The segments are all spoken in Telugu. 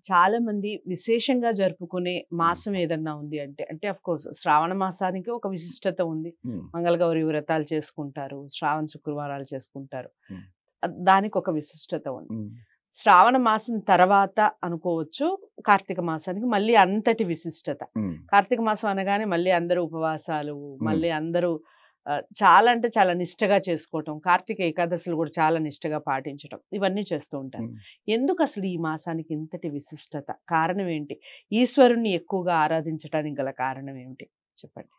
చాలా మంది విశేషంగా జరుపుకునే మాసం ఏదన్నా ఉంది అంటే, ఆఫ్ కోర్స్ శ్రావణ మాసానికి ఒక విశిష్టత ఉంది. హ్మ్. మంగళగౌరి వ్రతాలు చేసుకుంటారు. శ్రావణ శుక్రవారాలు చేసుకుంటారు. హ్మ్. దానికి ఒక విశిష్టత ఉంది. హ్మ్. శ్రావణ మాసం తర్వాత అనుకోవచ్చు కార్తీక మాసానికి మళ్ళీ అంతటి విశిష్టత. హ్మ్. కార్తీక మాసం అనగానే మళ్ళీ అందరూ ఉపవాసాలు, హ్మ్. మళ్ళీ అందరూ చాలా అంటే చాలా నిష్టగా చేసుకోవటం. కార్తీక ఏకాదశులు కూడా చాలా నిష్టగా పాటించటం. ఇవన్నీ చేస్తూ ఉంటారు. హ్మ్. ఎందుకు అసలు ఈ మాసానికి ఇంతటి విశిష్టత? కారణం ఏంటి? ఈశ్వరుణ్ణి ఎక్కువగా ఆరాధించటానికి గల కారణం ఏమిటి? చెప్పండి.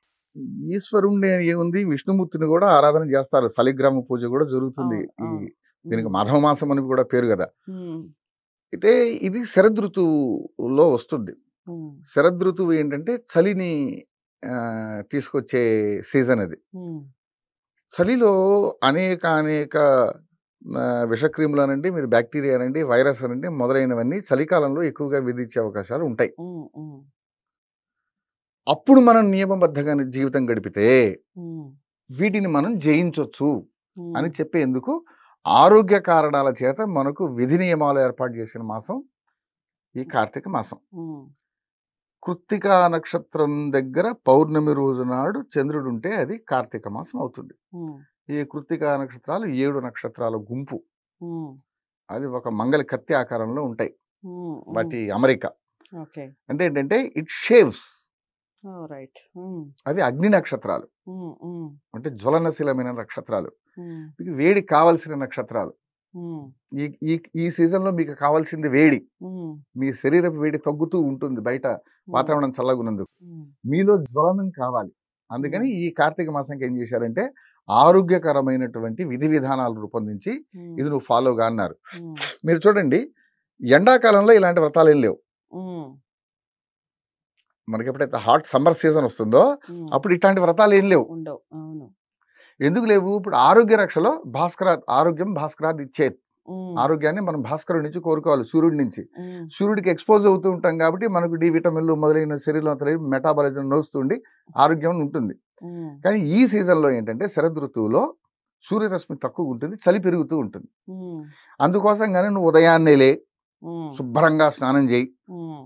ఈశ్వరుణ్ణి ఏముంది, విష్ణుమూర్తిని కూడా ఆరాధన చేస్తారు. శాలిగ్రామ పూజ కూడా జరుగుతుంది. అవును. అవును. దీనికి హ్మ్. మాధవ మాసం అని కూడా పేరు కదా. హ్మ్. అయితే ఇది శరదృతువులో వస్తుంది. హ్మ్. శరదృతువు ఏంటంటే చలిని తీసుకొచ్చే సీజన్ అది. హ్మ్. చలిలో అనేక విషక్రిములు అనండి, మీరు బ్యాక్టీరియా అనండి, వైరస్ అనండి, మొదలైనవన్నీ చలికాలంలో ఎక్కువగా విధించే అవకాశాలు ఉంటాయి. హ్మ్. హ్మ్. అప్పుడు మనం నియమబద్ధంగా జీవితం గడిపితే హ్మ్. వీటిని మనం జయించొచ్చు హ్మ్. అని చెప్పేందుకు ఆరోగ్య కారణాల చేత మనకు విధి నియమాలు ఏర్పాటు చేసిన మాసం ఈ కార్తీక మాసం. హ్మ్. కృత్తికా నక్షత్రం దగ్గర పౌర్ణమి రోజు నాడు చంద్రుడు ఉంటే అది కార్తీక మాసం అవుతుంది. హ్మ్. ఈ కృత్తికా నక్షత్రాలు 7 నక్షత్రాల గుంపు. హ్మ్. అది ఒక మంగళ కత్తి ఆకారంలో ఉంటాయి. హ్మ్. హ్మ్. వాటి అమరిక ఓకే. అంటే ఏంటంటే ఇట్ షేవ్స్. ఓహ్! రైట్. హ్మ్. అది అగ్ని నక్షత్రాలు, హ్మ్. హ్మ్. అంటే జ్వలనశీలమైన నక్షత్రాలు, హ్మ్. మీకు వేడి కావలసిన నక్షత్రాలు. హ్మ్. ఈ ఈ ఈ సీజన్లో మీకు కావాల్సింది వేడి. హ్మ్. మీ శరీరపు వేడి తగ్గుతూ ఉంటుంది బయట వాతావరణం చల్లగున్నందుకు. హ్మ్. మీలో జ్వలనం కావాలి. అందుకని ఈ కార్తీక మాసంకి ఏం చేశారంటే ఆరోగ్యకరమైనటువంటి విధి విధానాలు రూపొందించి హ్మ్. ఇది నువ్వు ఫాలోగా అన్నారు. హ్మ్. మీరు చూడండి, ఎండాకాలంలో ఇలాంటి వ్రతాలు ఏం లేవు. హ్మ్. మనకి ఎప్పుడైతే హాట్ సమ్మర్ సీజన్ వస్తుందో హ్మ్. అప్పుడు ఇట్లాంటి వ్రతాలు ఏం లేవు. ఉండవు. అవును. ఎందుకు లేవు? ఇప్పుడు ఆరోగ్య రక్షలో ఆరోగ్యం భాస్కరాద్ ఇచ్చేది. హ్మ్. ఆరోగ్యాన్ని మనం భాస్కరుడి నుంచి కోరుకోవాలి, సూర్యుడి నుంచి. హ్మ్. సూర్యుడికి ఎక్స్పోజ్ అవుతూ ఉంటాం కాబట్టి మనకు డి విటమిన్లు మొదలైన శరీరంలో మెటాబాలిజం నడుస్తుండి ఆరోగ్యం ఉంటుంది. హ్మ్. కానీ ఈ సీజన్లో ఏంటంటే శరదృతువులో సూర్యరశ్మి తక్కువ ఉంటుంది, చలి పెరుగుతూ ఉంటుంది. హ్మ్. అందుకోసంగానే నువ్వు ఉదయాన్నే లే, హ్మ్. శుభ్రంగా స్నానం చేయి. హ్మ్.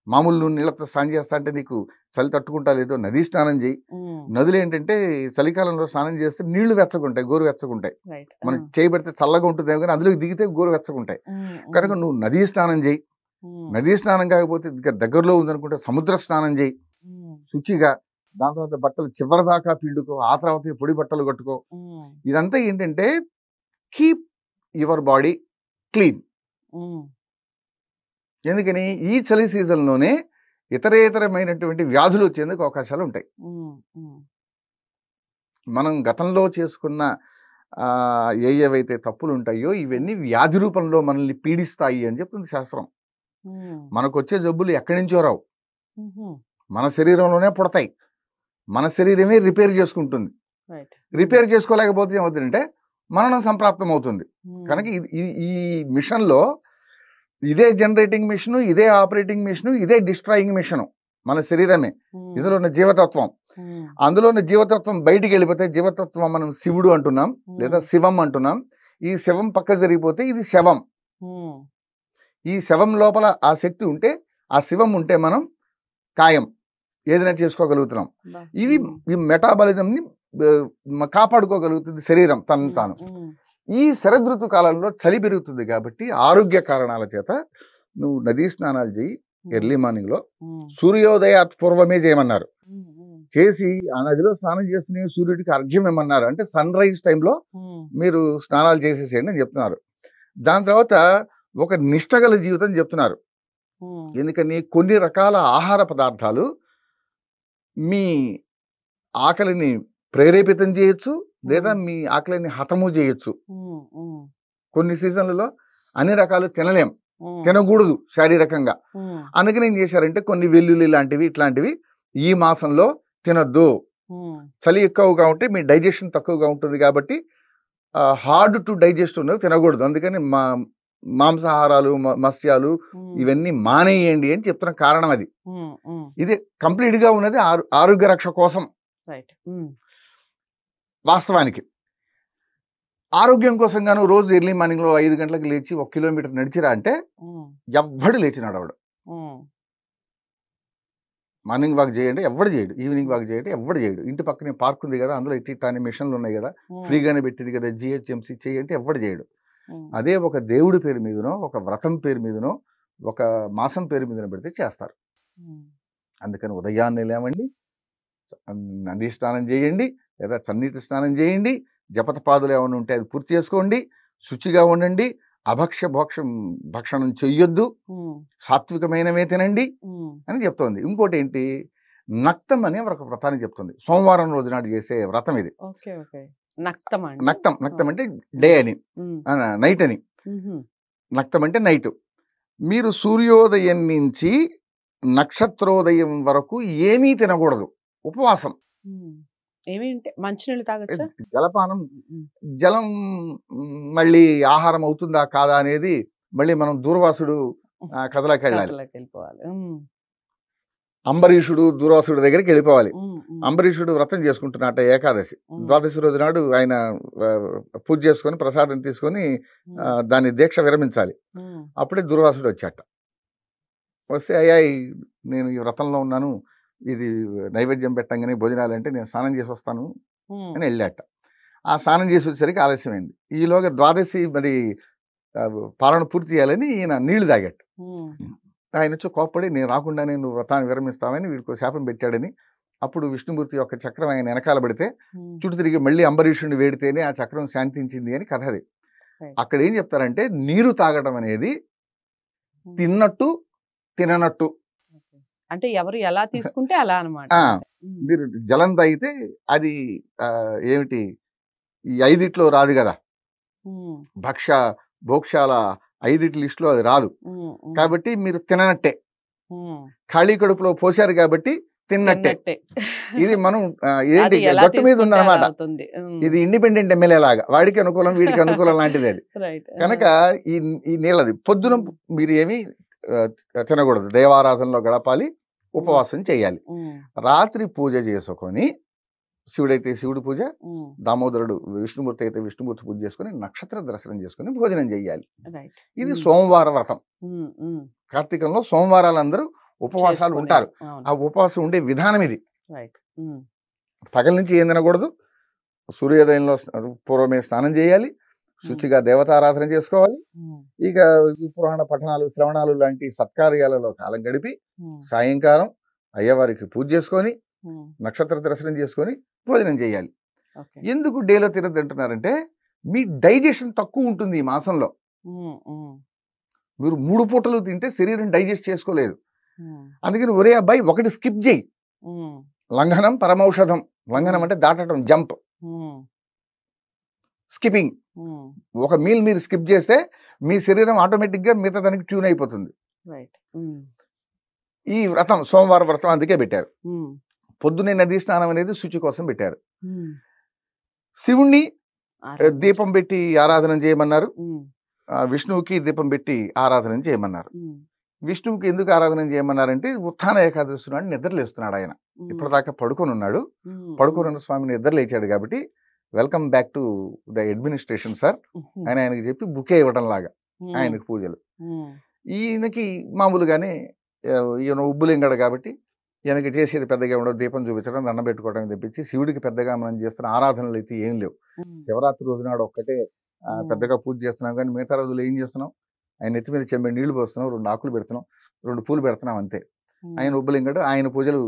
మామూలు నువ్వు నీళ్ళతో స్నానం చేస్తా అంటే నీకు చలి తట్టుకుంటా లేదో నదీ స్నానం చేయి. హ్మ్. నదులు ఏంటంటే చలికాలంలో స్నానం చేస్తే నీళ్లు వెచ్చగుంటాయి, గోరు వెచ్చగుంటాయి. రైట్. మనం చేయబడితే చల్లగా ఉంటుంది కానీ అందులోకి దిగితే గోరు వెచ్చగుంటాయి. హ్మ్. కనుక నువ్వు నదీ స్నానం చేయి. హ్మ్. నదీ స్నానం కాకపోతే దగ్గరలో ఉందనుకుంటే సముద్ర స్నానం చేయి హ్మ్. శుచిగా. దాని తర్వాత బట్టలు చివరి దాకా పిండుకో, ఆ తర్వాత పొడి బట్టలు కట్టుకో. హ్మ్. ఇదంతా ఏంటంటే కీప్ యువర్ బాడీ క్లీన్. హ్మ్. ఎందుకని ఈ చలి సీజన్లోనే ఇతరేతరమైనటువంటి వ్యాధులు వచ్చేందుకు అవకాశాలు ఉంటాయి. హ్మ్. హ్మ్. మనం గతంలో చేసుకున్న ఏవైతే తప్పులు ఉంటాయో ఇవన్నీ వ్యాధి రూపంలో మనల్ని పీడిస్తాయి అని చెప్తుంది శాస్త్రం. హ్మ్. మనకు వచ్చే జబ్బులు ఎక్కడి నుంచో రావు, హుహు. మన శరీరంలోనే పుడతాయి. మన శరీరమే రిపేర్ చేసుకుంటుంది. రైట్. రిపేర్ చేసుకోలేకపోతే ఏమవుతుందంటే మరణం సంప్రాప్తం అవుతుంది. హ్మ్. కనుక ఈ మిషన్లో ఇదే జనరేటింగ్ మిషను, ఇదే ఆపరేటింగ్ మిషను, ఇదే డిస్ట్రాయింగ్ మిషను మన శరీరమే. హ్మ్. ఇందులో ఉన్న జీవతత్వం, హ్మ్. అందులో ఉన్న జీవతత్వం బయటికి వెళ్ళిపోతే జీవతత్వం మనం శివుడు అంటున్నాం లేదా శివం అంటున్నాం. ఈ శవం పక్క జరిగిపోతే ఇది శవం. హ్మ్. ఈ శవం లోపల ఆ శక్తి ఉంటే, ఆ శివం ఉంటే మనం కాయం ఏదైనా చేసుకోగలుగుతున్నాం. బా. ఇది ఈ మెటాబాలిజంని కాపాడుకోగలుగుతుంది శరీరం తనను తాను. హ్మ్. ఈ శరదృతు కాలంలో చలి పెరుగుతుంది కాబట్టి ఆరోగ్య కారణాల చేత నువ్వు నదీ స్నానాలు చేయి. ఎర్లీ మార్నింగ్లో హ్మ్. సూర్యోదయ పూర్వమే చేయమన్నారు. హ్మ్. హ్మ్. చేసి ఆ నదిలో స్నానం చేస్తూనే సూర్యుడికి అర్ఘ్యం ఇమ్మన్నారు. అంటే సన్ రైజ్ టైంలో హ్మ్. మీరు స్నానాలు చేసేసేయండి అని చెప్తున్నారు. దాని తర్వాత ఒక నిష్టగల జీవితం చెప్తున్నారు. హ్మ్. ఎందుకని కొన్ని రకాల ఆహార పదార్థాలు మీ ఆకలిని ప్రేరేపితం చేయొచ్చు, లేదా మీ ఆకలిని హతము చేయొచ్చు. హ్మ్. హ్మ్. కొన్ని సీజన్లలో అన్ని రకాలు తినలేం, హ్మ్. తినకూడదు శారీరకంగా. హ్మ్. అందుకని ఏం చేశారంటే కొన్ని వెల్లుల్లి లాంటివి ఇట్లాంటివి ఈ మాసంలో తినొద్దు. హ్మ్. చలి ఎక్కువగా ఉంటే మీ డైజెషన్ తక్కువగా ఉంటుంది కాబట్టి హార్డ్ టు డైజెస్ట్ ఉన్నవి తినకూడదు. అందుకని మాంసాహారాలు, మత్స్యాలు హ్మ్. ఇవన్నీ మానేయండి అని చెప్తున్న కారణం అది. హ్మ్. హ్మ్. ఇది కంప్లీట్గా ఉన్నది ఆరోగ్య రక్ష కోసం రైట్. హ్మ్. వాస్తవానికి. ఆరోగ్యం కోసం గాను రోజు ఎర్లీ మార్నింగ్లో 5 గంటలకు లేచి 1 కిలోమీటర్ నడిచిరా అంటే ఎవ్వడు లేచి నడవడు. మార్నింగ్ వాక్ చేయండి ఎవ్వడు చేయడు, ఈవినింగ్ వాక్ చేయండి ఎవ్వడు చేయడు. ఇంటి పక్కనే పార్క్ ఉంది కదా, అందులో ఇట్టి మిషన్లు ఉన్నాయి కదా, ఫ్రీగానే పెట్టింది కదా జిహెచ్ఎంసీ చేయంటే ఎవ్వడు చేయడు. అదే ఒక దేవుడి పేరు మీదనో, ఒక వ్రతం పేరు మీదనో, ఒక మాసం పేరు మీదనో పెడితే చేస్తారు. అందుకని ఉదయాన్నే లేవండి, నది స్నానం చేయండి, లేదా చన్నీటి స్నానం చేయండి, జపతపాదులు ఏమైనా ఉంటే అది పూర్తి చేసుకోండి, శుచిగా ఉండండి, భక్షణం చెయ్యొద్దు, సాత్వికమైనవే తినండి అని చెప్తోంది. ఇంకోటి ఏంటి, నక్తం అని ఒక వ్రతాన్ని చెప్తుంది. సోమవారం రోజు నాడు చేసే వ్రతం ఇది. నక్తం అంటే డే అని, నైట్ అని. నక్తం అంటే నైట్. మీరు సూర్యోదయం నుంచి నక్షత్రోదయం వరకు ఏమీ తినకూడదు, ఉపవాసం. మంచినీళ్ళు తాగొచ్చా? జలపానం, జలం మళ్ళీ ఆహారం అవుతుందా కాదా అనేది మళ్ళీ మనం దూర్వాసుడు కథలోకి వెళ్ళాలి. అంబరీషుడు దూర్వాసుడు దగ్గరికి వెళ్ళిపోవాలి. అంబరీషుడు వ్రతం చేసుకుంటున్నట్ట ఏకాదశి, ద్వాదశి రోజు నాడు ఆయన పూజ చేసుకొని ప్రసాదం తీసుకొని దాని దీక్ష విరమించాలి. అప్పుడే దూర్వాసుడు వచ్చాట. వస్తే అయ్యా నేను ఈ వ్రతంలో ఉన్నాను, ఇది నైవేద్యం పెట్టంగానే భోజనాలు అంటే నేను స్నానం చేసి వస్తాను అని వెళ్ళాట. ఆ స్నానం చేసి వచ్చేసరికి ఆలస్యమైంది. ఈలోగా ద్వాదశి మరి పాలన పూర్తి చేయాలని ఈయన నీళ్లు తాగాట. ఆయన వచ్చి కోప్పడి నేను రాకుండానే నువ్వు వ్రతాన్ని విరమిస్తామని వీడికి శాపం పెట్టాడని. అప్పుడు విష్ణుమూర్తి యొక్క చక్రం ఆయన వెనకాల పడితే చుట్టూ తిరిగి మళ్ళీ అంబరీషుడిని వేడితేనే ఆ చక్రం శాంతించింది అని కథ అది. అక్కడ ఏం చెప్తారంటే నీరు తాగడం అనేది తిన్నట్టు తిననట్టు, అంటే ఎవరు ఎలా తీసుకుంటే అలా అన్నమాట. మీరు జలం తాగితే అది ఏమిటి ఈ 5 రాదు కదా, భోక్షాల 5 లిస్టులో అది రాదు. కాబట్టి మీరు తిననట్టే, ఖాళీ కడుపులో పోసారు కాబట్టి తిన్నట్టే. ఇది మనం ఏంటి గట్టు మీద ఉందన్నమాట. ఇది ఇండిపెండెంట్ ఎమ్మెల్యే లాగా, వాడికి అనుకూలం వీడికి అనుకూలం లాంటిది అది. కనుక ఈ నీళ్ళది పొద్దున మీరు ఏమి తినకూడదు, దైవారాధనలో గడపాలి, ఉపవాసం చేయాలి. రాత్రి పూజ చేసుకొని, శివుడైతే శివుడు పూజ, దామోదరుడు విష్ణుమూర్తి అయితే విష్ణుమూర్తి పూజ చేసుకుని నక్షత్ర దర్శనం చేసుకుని భోజనం చేయాలి. ఇది సోమవార వ్రతం. కార్తీకంలో సోమవారాలందరూ ఉపవాసాలు ఉంటారు. ఆ ఉపవాసం ఉండే విధానం ఇది. పగల నుంచి ఏం తినకూడదు, సూర్యోదయంలో పూర్వమే స్నానం చేయాలి, శుచిగా దేవతారాధన చేసుకోవాలి. ఇక పురాణ పఠనాలు శ్రవణాలు లాంటి సత్కార్యాలలో కాలం గడిపి సాయంకాలం అయ్యవారికి పూజ చేసుకొని నక్షత్ర దర్శనం చేసుకొని భోజనం చేయాలి. ఎందుకు డేలో తినద్దు అంటున్నారంటే మీ డైజెషన్ తక్కువ ఉంటుంది ఈ మాసంలో. మీరు 3 పూటలు తింటే శరీరం డైజెస్ట్ చేసుకోలేదు. అందుకని ఒరే అబ్బాయి ఒకటి స్కిప్ చేయి. లంఘనం పరమౌషధం. లంఘనం అంటే దాటడం, జంప్, స్కిప్పింగ్. ఒక మీల్ మీరు స్కిప్ చేస్తే మీ శరీరం ఆటోమేటిక్గా మిగతా దానికి ట్యూన్ అయిపోతుంది. ఈ వ్రతం సోమవార వ్రతం అందుకే పెట్టారు. పొద్దున్నే నదీ స్నానం అనేది శుచి కోసం పెట్టారు. శివుణ్ణి దీపం పెట్టి ఆరాధన చేయమన్నారు, విష్ణువుకి దీపం పెట్టి ఆరాధన చేయమన్నారు. విష్ణువుకి ఎందుకు ఆరాధన చేయమన్నారంటే ఉత్థాన ఏకాదశి నాడు నిద్రలేస్తున్నాడు ఆయన. ఇప్పటిదాకా పడుకొని ఉన్నాడు, పడుకొని స్వామిని నిద్ర లేచాడు కాబట్టి welcome back to the administration sir అని ఆయనకి చెప్పి బుకే ఇవ్వడం లాగా ఆయనకు పూజలు. ఈయనకి మామూలుగానే ఈయన ఉబ్బులింగడు కాబట్టి ఈయనకి చేసేది పెద్దగా ఉండదు, దీపం చూపించడం, దండం పెట్టుకోవడం తెప్పించి శివుడికి పెద్దగా మనం చేస్తున్న ఆరాధనలు అయితే ఏం లేవు. శివరాత్రి రోజు నాడు ఒక్కటే పెద్దగా పూజ చేస్తున్నాం, కానీ మిగతా రోజులు ఏం చేస్తున్నాం, ఆయన నెత్తి మీద చెంబే నీళ్లు పోస్తున్నాం, 2 ఆకులు పెడుతున్నాం, 2 పూలు పెడుతున్నాం అంతే. ఆయన ఉబ్బులింగడు, ఆయన పూజలు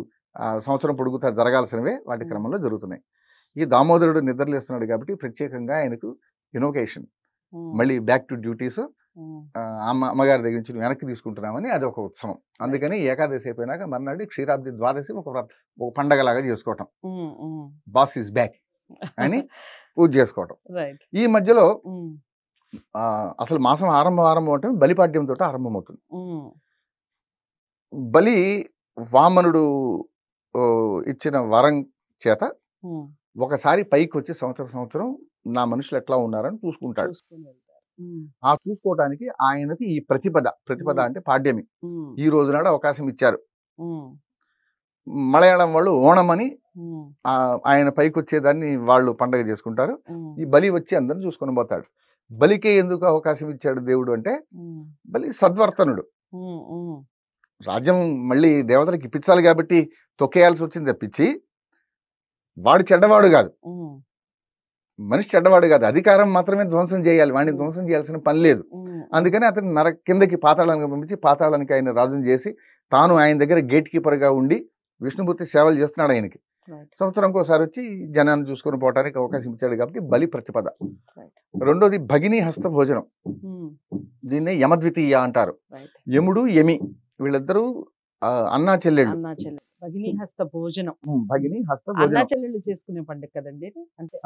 సంవత్సరం పొడుగుతా జరగాల్సినవే వాటి క్రమంలో జరుగుతున్నాయి. ఈ దామోదరుడు నిద్రలేస్తున్నాడు కాబట్టి ప్రత్యేకంగా ఆయనకు ఇనోకేషన్, మళ్ళీ బ్యాక్ టు డ్యూటీస్, అమ్మగారి దగ్గర నుంచి వెనక్కి తీసుకుంటున్నామని అది ఒక ఉత్సవం. అందుకని ఏకాదశి అయిపోయినాక మర్నాడు క్షీరాబ్ది ద్వాదశి ఒక పండగలాగా చేసుకోవటం, బాస్ ఇస్ బ్యాక్ అని పూజ చేసుకోవటం. ఈ మధ్యలో అసలు మాసం ఆరంభం అంటే బలిపాడ్యంతో ఆరంభమవుతుంది. బలి వామనుడు ఇచ్చిన వరం చేత ఒకసారి పైకి వచ్చి సంవత్సరం నా మనుషులు ఎట్లా ఉన్నారని చూసుకుంటాడు. ఆ చూసుకోవడానికి ఆయనకి ఈ ప్రతిపద అంటే పాడ్యమి ఈ రోజు నాడు అవకాశం ఇచ్చారు. మలయాళం వాళ్ళు ఓణం అని ఆయన పైకి వచ్చేదాన్ని వాళ్ళు పండగ చేసుకుంటారు. ఈ బలి వచ్చి అందరిని చూసుకొని పోతాడు. బలికే ఎందుకు అవకాశం ఇచ్చాడు దేవుడు అంటే, బలి సద్వర్తనుడు. రాజ్యం మళ్ళీ దేవతలకు ఇప్పించాలి కాబట్టి తొక్కేయాల్సి వచ్చింది తప్పించి వాడు చెడ్డవాడు కాదు, మనిషి చెడ్డవాడు కాదు. అధికారం మాత్రమే ధ్వంసం చేయాలి, వాడిని ధ్వంసం చేయాల్సిన పని లేదు. అందుకని అతను కిందకి పాతాళానికి పంపించి పాతాళానికి ఆయన రాజును చేసి తాను ఆయన దగ్గర గేట్ కీపర్గా ఉండి విష్ణుమూర్తి సేవలు చేస్తున్నాడు. ఆయనకి సంవత్సరంకి ఒకసారి వచ్చి జనాన్ని చూసుకొని పోవడానికి అవకాశం ఇచ్చాడు కాబట్టి బలి ప్రతిపద. రెండోది భగిని హస్త భోజనం, దీన్నే యమద్వితీయ అంటారు. యముడు యమి వీళ్ళిద్దరూ అన్నా చెల్లెళ్ళు. భగిని హస్త భోజనం, భగిని హస్త అన్నా చెల్లెళ్ళు చేసుకునే పండుగ కదండి. అంటే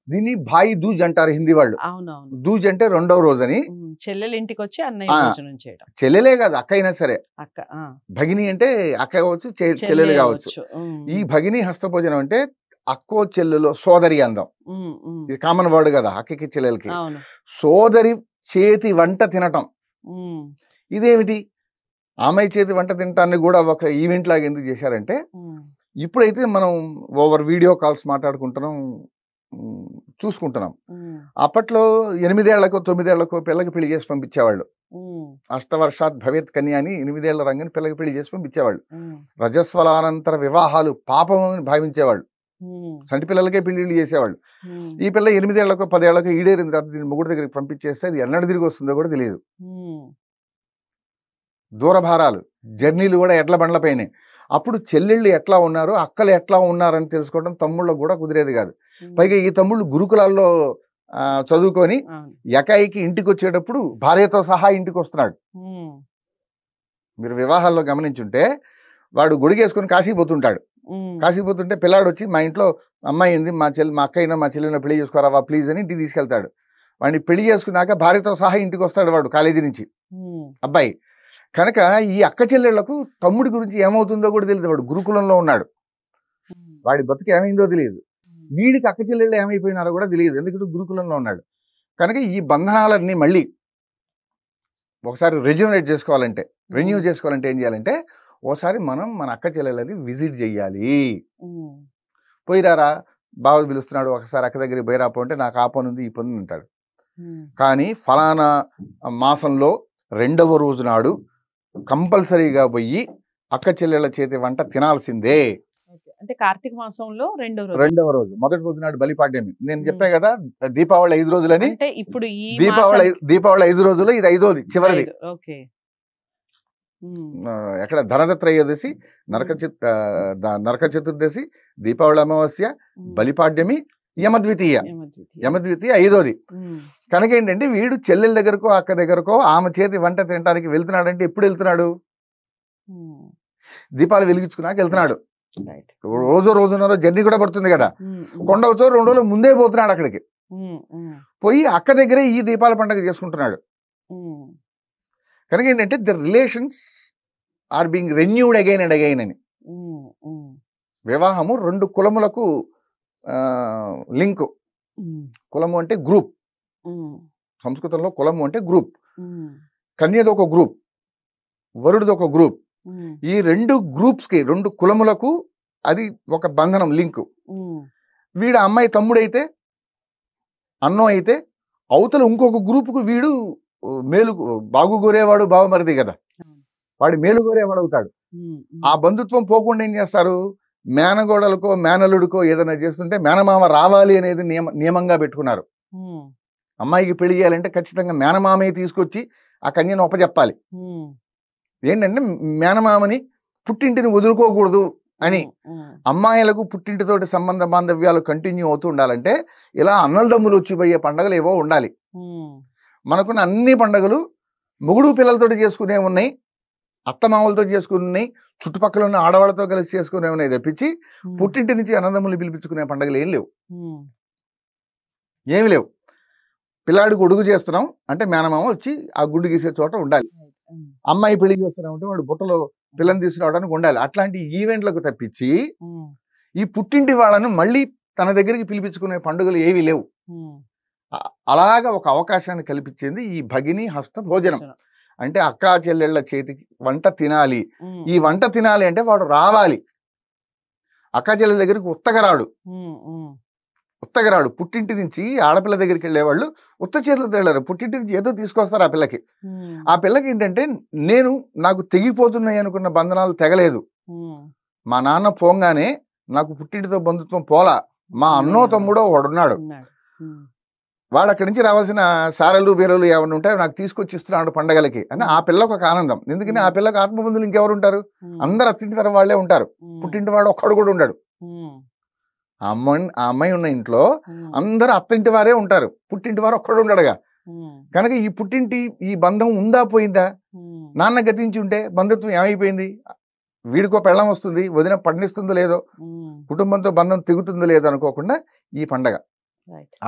దీన్ని భాయి దూజ్ అంటారు హిందీ వాళ్ళు. అవునవును, దూజ్ అంటే రెండవ రోజని. చెల్లెలు ఇంటికి వచ్చి అన్నయ్య భోజనం చేయడం. చెల్లెలే కాదు, అక్క అయినా సరే. అక్క భగిని అంటే అక్క కావచ్చు, చెల్లెలు కావచ్చు. ఈ భగిని హస్త భోజనం అంటే అక్కో చెల్లెలో సోదరి అందం. ఇది కామన్ వర్డ్ కదా అక్కకి చెల్లెలకి. సోదరి చేతి వంట తినటం ఇదేమిటి? ఆమె చేతి వంట తినటాన్ని కూడా ఒక ఈవెంట్ లాగా ఎందుకు చేశారంటే, ఇప్పుడైతే మనం ఓవర్ వీడియో కాల్స్ మాట్లాడుకుంటున్నాం, చూసుకుంటున్నాం. అప్పట్లో 8 ఏళ్లకో 9 ఏళ్లకో పిల్లకి పెళ్లి చేసి పంపించేవాళ్ళు. అష్టవర్షాత్ భవేత్ కన్య అని 8 ఏళ్ల రంగని పిల్లకి పెళ్లి చేసి పంపించేవాళ్ళు. రజస్వలానంతర వివాహాలు పాపం అని భావించేవాళ్ళు, చంటి పిల్లలకే పెళ్లిళ్ళు చేసేవాళ్ళు. ఈ పిల్ల 8 ఏళ్లకో 10 ఏళ్లకో ఈడేరిన తర్వాత దీన్ని మొగుడు దగ్గరికి పంపించేస్తే అది ఎన్నడ తిరిగి వస్తుందో కూడా తెలియదు. దూరభారాలు, జర్నీలు కూడా ఎడ్ల బండ్లపైనే. అప్పుడు చెల్లెళ్ళు ఎట్లా ఉన్నారు, అక్కలు ఎట్లా ఉన్నారని తెలుసుకోవడం తమ్ముళ్ళకు కూడా కుదిరేది కాదు. పైగా ఈ తమ్ముళ్ళు గురుకులాల్లో చదువుకొని ఎకాయికి ఇంటికి వచ్చేటప్పుడు భార్యతో సహా ఇంటికి వస్తున్నాడు. మీరు వివాహాల్లో గమనించుంటే వాడు గొడిగేసుకొని కాశీపోతుంటాడు. కాశీపోతుంటే పిల్లాడు వచ్చి మా ఇంట్లో అమ్మాయి ఉంది, మా అక్క అయినా మా చెల్లిన పెళ్లి చేసుకోరావా ప్లీజ్ అని ఇంటికి తీసుకెళ్తాడు. వాడిని పెళ్లి చేసుకున్నాక భార్యతో సహా ఇంటికి వస్తాడు వాడు కాలేజీ నుంచి అబ్బాయి. కనుక ఈ అక్క చెల్లెళ్లకు తమ్ముడి గురించి ఏమవుతుందో కూడా తెలియదు. వాడు గురుకులంలో ఉన్నాడు, వాడి బతుకు ఏమైందో తెలియదు. వీడికి అక్క చెల్లెళ్ళు ఏమైపోయినారో కూడా తెలియదు, ఎందుకంటే గురుకులంలో ఉన్నాడు. కనుక ఈ బంధనాలన్నీ మళ్ళీ ఒకసారి రెన్యూ చేసుకోవాలంటే ఏం చేయాలంటే, ఓసారి మనం మన అక్క చెల్లెళ్ళని విజిట్ చెయ్యాలి. పోయిరారా, బావ పిలుస్తున్నాడు, ఒకసారి అక్క దగ్గరికి పోయిరాపో అంటే నాకు ఆ పని ఉంది ఈ పని ఉంటాడు. కానీ ఫలానా మాసంలో 2వ రోజు నాడు కంపల్సరీగా పోయి అక్క చెల్లెళ్ళ చేతి వంట తినాల్సిందే. అంటే కార్తీక మాసంలో 2వ రోజు. మొదటి రోజు నాడు బలిపాడ్యమి. నేను చెప్పాను కదా దీపావళి 5 రోజులని. అంటే ఇప్పుడు ఈ దీపావళి 5 రోజులు, ఇది 5వది చివరిది. ఎక్కడ ధనత్రయోదశి, నరక చతుర్దశి, దీపావళి అమావాస్య, బలిపాడ్యమి, యమద్వితీయ 5వది. కనుక ఏంటంటే వీడు చెల్లెల దగ్గరకో అక్క దగ్గరకో ఆమె చేతి వంట తినడానికి వెళ్తున్నాడంటే ఎప్పుడు వెళ్తున్నాడు? దీపాలు వెలిగించుకున్నాక వెళ్తున్నాడు. రోజున్నర జర్నీ కూడా పడుతుంది కదా. కొండవచ్చో 2 రోజులు ముందే పోతున్నాడు అక్కడికి. పోయి అక్క దగ్గరే ఈ దీపాల పండుగ చేసుకుంటున్నాడు. కనుక ఏంటంటే the relations are being renewed again and again అని. వివాహము 2 కులములకు లింకు. కులము అంటే గ్రూప్, సంస్కృతంలో కులము అంటే గ్రూప్. కన్యది ఒక గ్రూప్, వరుడిది ఒక గ్రూప్. ఈ 2 గ్రూప్స్కి 2 కులములకు అది ఒక బంధనం, లింకు. వీడు అమ్మాయి తమ్ముడైతే, అన్నం అయితే, అవతల ఇంకొక గ్రూపుకు వీడు మేలు బాగు కోరేవాడు బావమరిది కదా, వాడు మేలు కోరేవాడు అవుతాడు. ఆ బంధుత్వం పోకుండా ఏం చేస్తారు, మేనగోడలకో మేనలుడికో ఏదైనా చేస్తుంటే మేనమామ రావాలి అనేది నియమంగా పెట్టుకున్నారు. అమ్మాయికి పెళ్లి చేయాలంటే ఖచ్చితంగా మేనమామే తీసుకొచ్చి ఆ కన్యను ఒప్పచెప్పాలి. ఏంటంటే మేనమామని పుట్టింటిని వదులుకోకూడదు అని. అమ్మాయిలకు పుట్టింటితోటి సంబంధ బాంధవ్యాలు కంటిన్యూ అవుతూ ఉండాలంటే ఇలా అన్నలదమ్ములు వచ్చిపోయే పండుగలు ఏవో ఉండాలి. మనకున్న అన్ని పండుగలు మొగుడు పిల్లలతోటి చేసుకునే ఉన్నాయి, అత్తమామలతో చేసుకుని ఉన్నాయి, చుట్టుపక్కల ఉన్న ఆడవాళ్ళతో కలిసి చేసుకునే ఉన్నాయి తప్పించి పుట్టింటి నుంచి అన్నదమ్ములు పిలిపించుకునే పండుగలు ఏం లేవు, ఏమి లేవు. పిల్లాడికి ఉడుగు చేస్తున్నాం అంటే మేనమామ వచ్చి ఆ గుడ్డు గీసే చోట ఉండాలి. అమ్మాయి పెళ్లి చేస్తున్నాం అంటే వాడు బుట్టలో పిల్లని తీసుకురావడానికి ఉండాలి. అట్లాంటి ఈవెంట్లకు తప్పించి ఈ పుట్టింటి వాళ్ళను మళ్ళీ తన దగ్గరికి పిలిపించుకునే పండుగలు ఏవి లేవు. అలాగా ఒక అవకాశాన్ని కల్పించింది ఈ భగిని హస్త భోజనం. అంటే అక్కా చెల్లెళ్ల చేతికి వంట తినాలి. ఈ వంట తినాలి అంటే వాడు రావాలి. అక్క చెల్లెల దగ్గరికి ఉత్తగరాడు పుట్టింటి నుంచి ఆడపిల్ల దగ్గరికి వెళ్ళేవాళ్ళు ఉత్త చేతులతో వెళ్ళారు. పుట్టింటి నుంచి ఏదో తీసుకొస్తారు ఆ పిల్లకి. ఆ పిల్లకి ఏంటంటే నాకు తెగిపోతున్నాయి అనుకున్న బంధనాలు తెగలేదు. మా నాన్న పోంగానే నాకు పుట్టింటితో బంధుత్వం పోలా. మా అన్నో తమ్ముడో వాడున్నాడు, వాడు అక్కడి నుంచి రావాల్సిన సారలు బీరలు ఏమైనా ఉంటాయో నాకు తీసుకొచ్చి ఇస్తున్నాడు పండగలకి అని ఆ పిల్లకు ఒక ఆనందం. ఎందుకని ఆ పిల్లకు ఆత్మబంధువులు ఇంకెవరు ఉంటారు? అందరు అత్తింటి తరం వాళ్ళే ఉంటారు. పుట్టింటి వాడు ఒక్కడు కూడా ఉండడు. ఆ అమ్మాయి ఉన్న ఇంట్లో అందరు అత్తింటి వారే ఉంటారు, పుట్టింటి వారు ఒక్కడు ఉండడుగా. కనుక ఈ పుట్టింటి ఈ బంధం ఉందా పోయిందా? నాన్న గతించి ఉంటే బంధుత్వం ఏమైపోయింది? వీడికో పెళ్ళం వస్తుంది, వదిన పండిస్తుందో లేదో, కుటుంబంతో బంధం తెగుతుందో లేదో అనుకోకుండా ఈ పండగ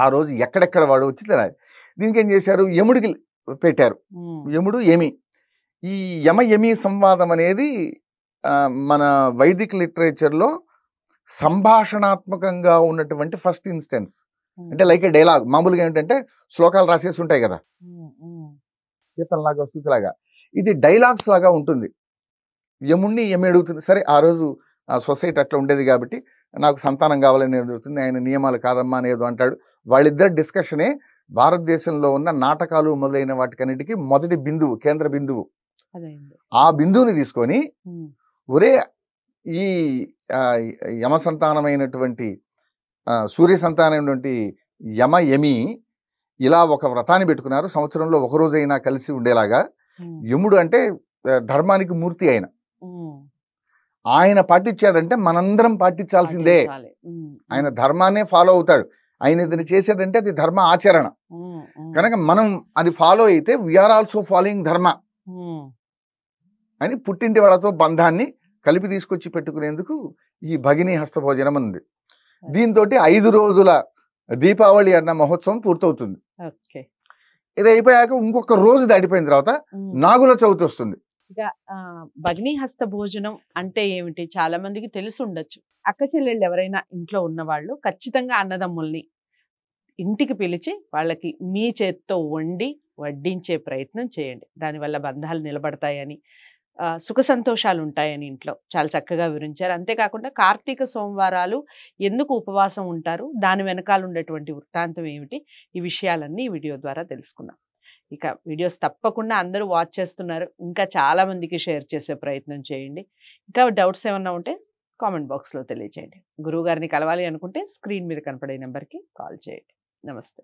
ఆ రోజు ఎక్కడెక్కడ వాడు వచ్చి తినాలి. దీనికి ఏం చేశారు? యముడికి పెట్టారు. యముడు యమి. ఈ యమి సంవాదం అనేది మన వైదిక లిటరేచర్లో సంభాషణాత్మకంగా ఉన్నటువంటి ఫస్ట్ ఇన్స్టెన్స్. అంటే లైక్ ఏ డైలాగ్. మామూలుగా ఏంటంటే శ్లోకాలు రాసేసి ఉంటాయి కదా, కీర్తనలాగా స్థుతిలాగా. ఇది డైలాగ్స్ లాగా ఉంటుంది. యముడిని యమి అడుగుతుంది. సరే ఆ రోజు ఆ సొసైటీ అట్లా ఉండేది కాబట్టి నాకు సంతానం కావాలని అడుగుతుంది. ఆయన నియమాలు కాదమ్మా అనేది అంటాడు. వాళ్ళిద్దరు డిస్కషనే భారతదేశంలో ఉన్న నాటకాలు మొదలైన వాటికన్నిటికీ మొదటి బిందువు, కేంద్ర బిందువు. ఆ బిందువుని తీసుకొని ఒరే ఈ యమ సంతానమైనటువంటి సూర్య సంతానమైనటువంటి యమి ఇలా ఒక వ్రతాన్ని పెట్టుకున్నారు. సంవత్సరంలో ఒక రోజైనా కలిసి ఉండేలాగా. యముడు అంటే ధర్మానికి మూర్తి ఆయన పాటించాడంటే మనందరం పాటించాల్సిందే. ఆయన ధర్మాన్నే ఫాలో అవుతాడు. ఆయన ఏదైనా చేశాడంటే అది ధర్మ ఆచరణ. కనుక మనం అది ఫాలో అయితే వీఆర్ ఆల్సో ఫాలోయింగ్ ధర్మ అని పుట్టింటి వాళ్ళతో బంధాన్ని కలిపి తీసుకొచ్చి పెట్టుకునేందుకు ఈ భగిని హస్తభోజనం ఉంది. దీంతో 5 రోజుల దీపావళి అన్న మహోత్సవం పూర్తవుతుంది. ఇది అయిపోయాక ఇంకొక రోజు దాటిపోయిన తర్వాత నాగుల చవితి వస్తుంది. ఇక భగిని హస్త భోజనం అంటే ఏమిటి చాలా మందికి తెలిసి ఉండొచ్చు. అక్క చెల్లెళ్ళు ఎవరైనా ఇంట్లో ఉన్నవాళ్ళు ఖచ్చితంగా అన్నదమ్ముల్ని ఇంటికి పిలిచి వాళ్ళకి మీ చేత్తో వండి వడ్డించే ప్రయత్నం చేయండి. దానివల్ల బంధాలు నిలబడతాయని, సుఖ సంతోషాలు ఉంటాయని ఇంట్లో చాలా చక్కగా వివరించారు. అంతేకాకుండా కార్తీక సోమవారాలు ఎందుకు ఉపవాసం ఉంటారు, దాని వెనకాల ఉండేటువంటి వృత్తాంతం ఏమిటి, ఈ విషయాలన్నీ ఈ వీడియో ద్వారా తెలుసుకున్నాం. ఇక వీడియోస్ తప్పకుండా అందరూ వాచ్ చేస్తున్నారు, ఇంకా చాలా మందికి షేర్ చేసే ప్రయత్నం చేయండి. ఇంకా డౌట్స్ ఏమన్నా ఉంటే కామెంట్ బాక్స్లో తెలియజేయండి. గురువు గారిని కలవాలి అనుకుంటే స్క్రీన్ మీద కనపడే నెంబర్కి కాల్ చేయండి. నమస్తే.